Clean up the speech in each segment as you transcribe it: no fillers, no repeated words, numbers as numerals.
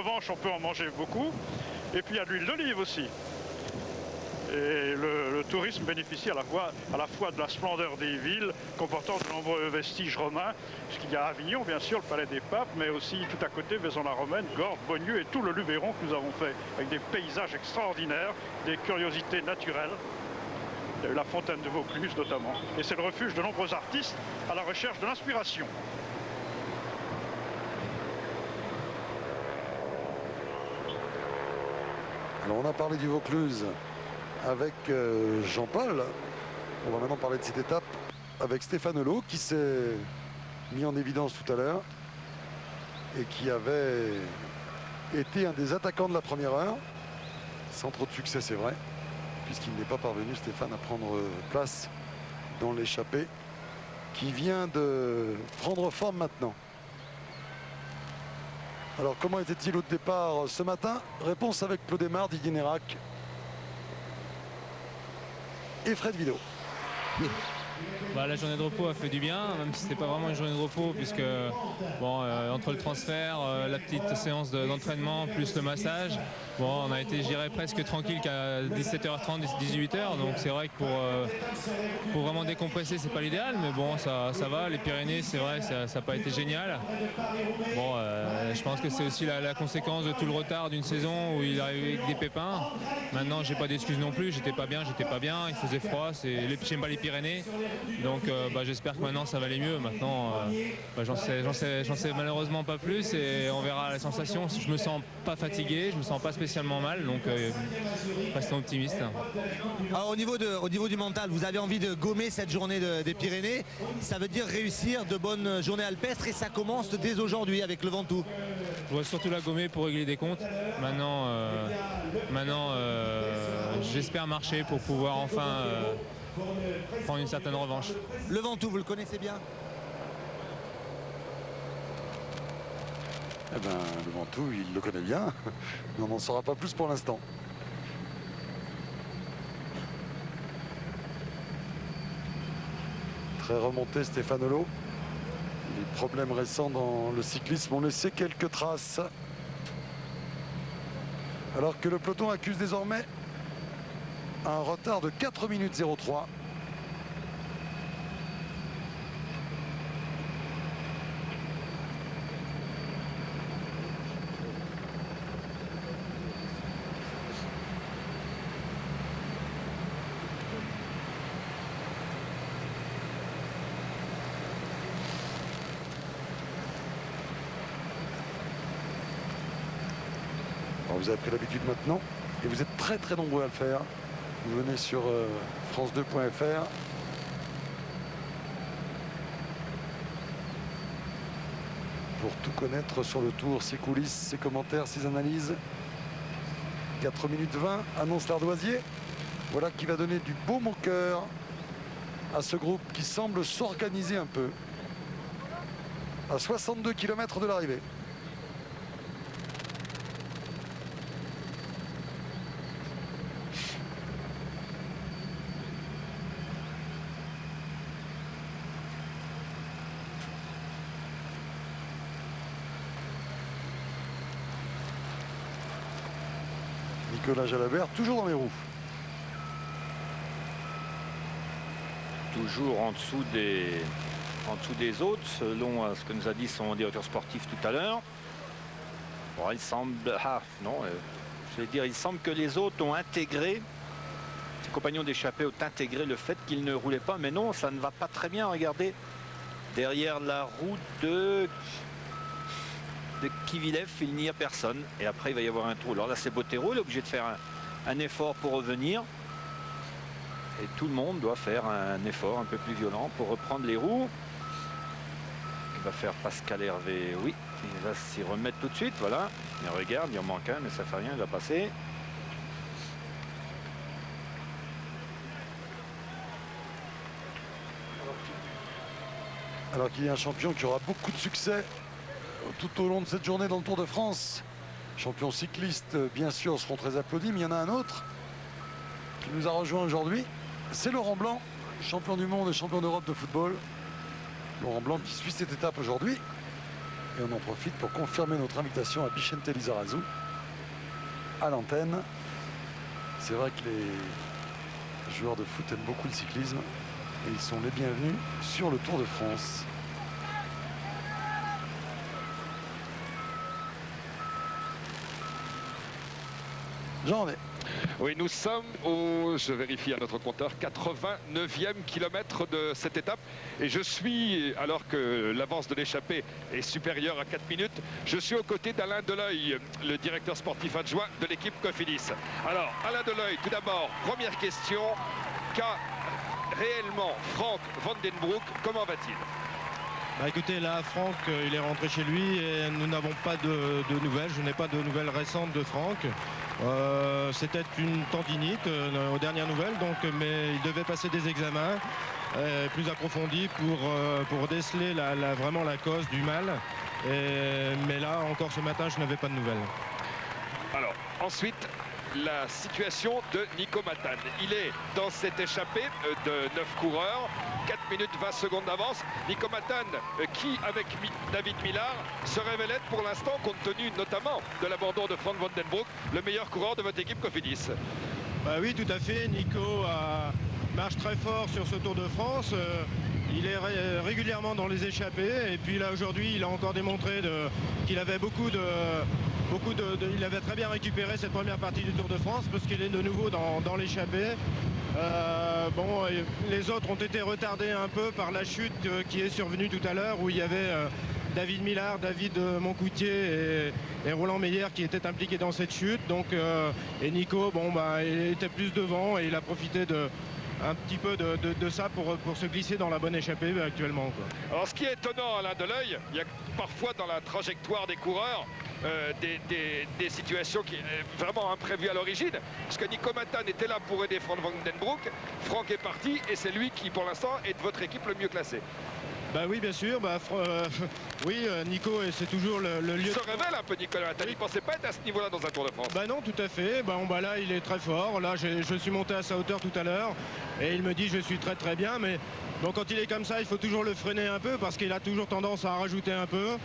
revanche, on peut en manger beaucoup. Et puis il y a de l'huile d'olive aussi. Et le tourisme bénéficie à la fois de la splendeur des villes, comportant de nombreux vestiges romains, puisqu'il y a Avignon, bien sûr, le palais des papes, mais aussi tout à côté, Vaison-la-Romaine, Gordes, Beaulieu et tout le Luberon que nous avons fait, avec des paysages extraordinaires, des curiosités naturelles. Il y a eu la fontaine de Vaucluse notamment. Et c'est le refuge de nombreux artistes à la recherche de l'inspiration. Alors on a parlé du Vaucluse avec Jean-Paul. On va maintenant parler de cette étape avec Stéphane Hellot qui s'est mis en évidence tout à l'heure et qui avait été un des attaquants de la première heure, sans trop de succès c'est vrai, puisqu'il n'est pas parvenu, Stéphane, à prendre place dans l'échappée qui vient de prendre forme maintenant. Alors comment était-il au départ ce matin? Réponse avec Claude Aymar, Didier Nérac et Fred Vidot. Bah, la journée de repos a fait du bien, même si c'était pas vraiment une journée de repos, puisque bon, entre le transfert, la petite séance d'entraînement plus le massage, bon, on a été, je dirais, presque tranquille qu'à 17h30, 18h. Donc c'est vrai que pour vraiment décompresser, c'est pas l'idéal, mais bon, ça va. Les Pyrénées, c'est vrai, ça n'a pas été génial. Bon, je pense que c'est aussi la conséquence de tout le retard d'une saison où il arrivait avec des pépins. Maintenant, j'ai pas d'excuses non plus. J'étais pas bien, il faisait froid. J'aime pas les Pyrénées. Donc j'espère que maintenant ça va aller mieux. Maintenant j'en sais malheureusement pas plus et on verra la sensation. Je me sens pas fatigué, je me sens pas spécialement mal, donc restons optimistes. Alors, au niveau du mental, vous avez envie de gommer cette journée des Pyrénées. Ça veut dire réussir de bonnes journées alpestres et ça commence dès aujourd'hui avec le Ventoux. Je dois surtout la gommer pour régler des comptes. Maintenant j'espère marcher pour pouvoir enfin prendre une certaine revanche. Le Ventoux, vous le connaissez bien? Eh ben, le Ventoux, il le connaît bien, mais on n'en saura pas plus pour l'instant. Très remonté Stéphane Hellot. Les problèmes récents dans le cyclisme ont laissé quelques traces. Alors que le peloton accuse désormais un retard de 4 minutes 03. Alors vous avez pris l'habitude maintenant et vous êtes très très nombreux à le faire. Vous venez sur france2.fr. Pour tout connaître sur le Tour, ses coulisses, ses commentaires, ses analyses. 4 minutes 20, annonce l'Ardoisier. Voilà qui va donner du baume au cœur à ce groupe qui semble s'organiser un peu. À 62 km de l'arrivée. Nicolas Jalabert, toujours dans les roues. Toujours en dessous des autres, selon ce que nous a dit son directeur sportif tout à l'heure. Bon, il semble... il semble que les autres ont intégré, ses compagnons d'échappée ont intégré le fait qu'ils ne roulaient pas. Mais non, ça ne va pas très bien. Regardez, derrière la roue de Kivilev, il n'y a personne. Et après, il va y avoir un trou. Alors là, c'est Bottero, il est obligé de faire un effort pour revenir. Et tout le monde doit faire un effort un peu plus violent pour reprendre les roues. Il va faire Pascal Hervé, oui. Il va s'y remettre tout de suite, voilà. Il regarde, il en manque un, mais ça fait rien, il va passer. Alors qu'il y a un champion qui aura beaucoup de succès tout au long de cette journée dans le Tour de France. Champion cycliste, bien sûr, seront très applaudis, mais il y en a un autre qui nous a rejoint aujourd'hui. C'est Laurent Blanc, champion du monde et champion d'Europe de football. Laurent Blanc qui suit cette étape aujourd'hui. Et on en profite pour confirmer notre invitation à Bicente Lizarazu à l'antenne. C'est vrai que les joueurs de foot aiment beaucoup le cyclisme et ils sont les bienvenus sur le Tour de France. Jean René. Oui, nous sommes au, je vérifie à notre compteur, 89e kilomètre de cette étape. Et je suis, alors que l'avance de l'échappée est supérieure à 4 minutes, je suis aux côtés d'Alain Deleuil, le directeur sportif adjoint de l'équipe Cofidis. Alors, Alain Deleuil, tout d'abord, première question. Qu'a réellement Frank Vandenbroucke? Comment va-t-il? Bah écoutez, là, Franck, il est rentré chez lui et nous n'avons pas de nouvelles. Je n'ai pas de nouvelles récentes de Franck. C'était une tendinite aux dernières nouvelles, donc, mais il devait passer des examens plus approfondis pour déceler vraiment la cause du mal. Mais là, encore ce matin, je n'avais pas de nouvelles. Alors, ensuite, la situation de Nico Matane. Il est dans cette échappée de 9 coureurs, 4 minutes 20 secondes d'avance. Nico Matane qui, avec David Millar, se révèle être pour l'instant, compte tenu notamment de l'abandon de Frank Vandenbroucke, le meilleur coureur de votre équipe Cofidis. Bah oui, tout à fait. Nico marche très fort sur ce Tour de France. Il est régulièrement dans les échappées. Et puis là, aujourd'hui, il a encore démontré qu'il avait il avait très bien récupéré cette première partie du Tour de France parce qu'il est de nouveau dans l'échappée. Bon, les autres ont été retardés un peu par la chute qui est survenue tout à l'heure où il y avait David Millar, David Moncoutier et Roland Meyer qui étaient impliqués dans cette chute. Donc, et Nico, bon, bah, il était plus devant et il a profité un petit peu de ça pour se glisser dans la bonne échappée actuellement, quoi. Alors ce qui est étonnant, Alain Deleuil, il y a parfois dans la trajectoire des coureurs des situations qui sont vraiment imprévues à l'origine. Parce que Nico Matane était là pour aider Frank Vandenbroucke. Franck est parti et c'est lui qui pour l'instant est de votre équipe le mieux classé. Bah oui, bien sûr. Oui, Nico, c'est toujours le lieu. Il se révèle un peu, Nicolas Matane. Il ne pensait pas être à ce niveau-là dans un Tour de France. Bah non, tout à fait. Bah là, il est très fort. Là, je suis monté à sa hauteur tout à l'heure et il me dit je suis très très bien. Mais bon, quand il est comme ça, il faut toujours le freiner un peu parce qu'il a toujours tendance à rajouter un peu.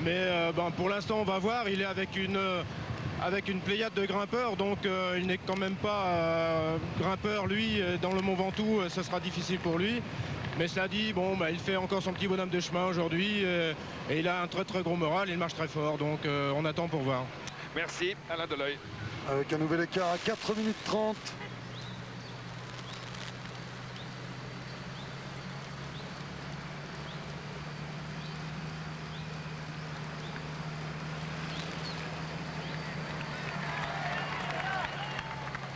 Mais pour l'instant, on va voir. Il est avec une pléiade de grimpeurs, donc il n'est quand même pas grimpeur, lui, dans le Mont Ventoux. Ce sera difficile pour lui. Mais cela dit, bon, bah, il fait encore son petit bonhomme de chemin aujourd'hui et il a un très très gros moral, il marche très fort, donc on attend pour voir. Merci, Alain Deleuil. Avec un nouvel écart à 4 minutes 30.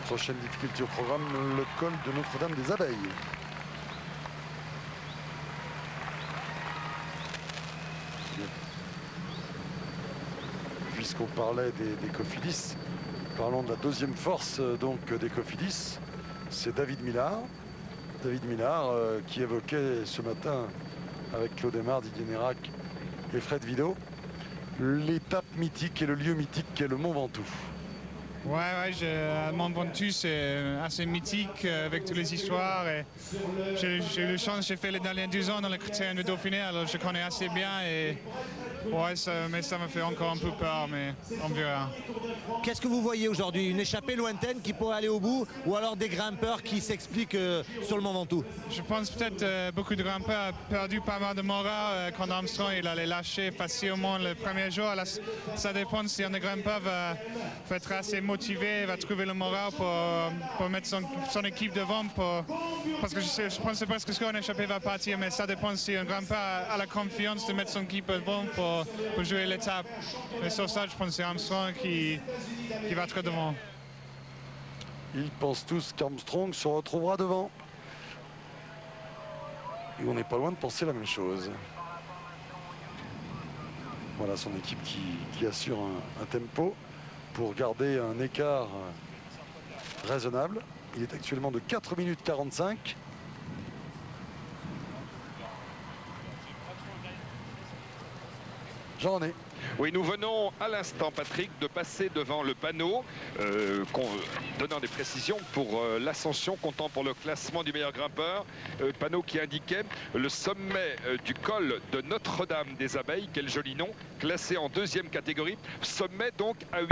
Prochaine difficulté au programme, le col de Notre-Dame des Abeilles. Puisqu'on parlait des Cofidis, parlons de la deuxième force donc des Cofidis, c'est David Millar. David Millar qui évoquait ce matin avec Claude Aymar, Didier Nérac et Fred Vido l'étape mythique et le lieu mythique qu'est le Mont Ventoux. Ouais, le Mont Ventoux c'est assez mythique avec toutes les histoires. J'ai eu la chance, j'ai fait les derniers 2 ans dans le critérium de Dauphiné, alors je connais assez bien et ouais, mais ça me fait encore un peu peur, mais on verra. Qu'est-ce que vous voyez aujourd'hui? Une échappée lointaine qui pourrait aller au bout ou alors des grimpeurs qui s'expliquent sur le Mont Ventoux? Je pense peut-être beaucoup de grimpeurs ont perdu pas mal de morale quand Armstrong il allait lâcher facilement le premier jour. Alors, ça dépend si un grimpeur va être assez motivé, va trouver le moral pour mettre son équipe devant. Parce que je pense presque qu'un échappé va partir, mais ça dépend si un grimpeur a la confiance de mettre son équipe devant pour jouer l'étape. Mais sur ça, je pense que c'est Armstrong qui va être devant. Ils pensent tous qu'Armstrong se retrouvera devant. Et on n'est pas loin de penser la même chose. Voilà son équipe qui assure un tempo pour garder un écart raisonnable. Il est actuellement de 4 minutes 45. Jean René. Oui, nous venons à l'instant, Patrick, de passer devant le panneau donnant des précisions pour l'ascension, comptant pour le classement du meilleur grimpeur. Panneau qui indiquait le sommet du col de Notre-Dame des Abeilles, quel joli nom, classé en 2e catégorie. Sommet donc à 8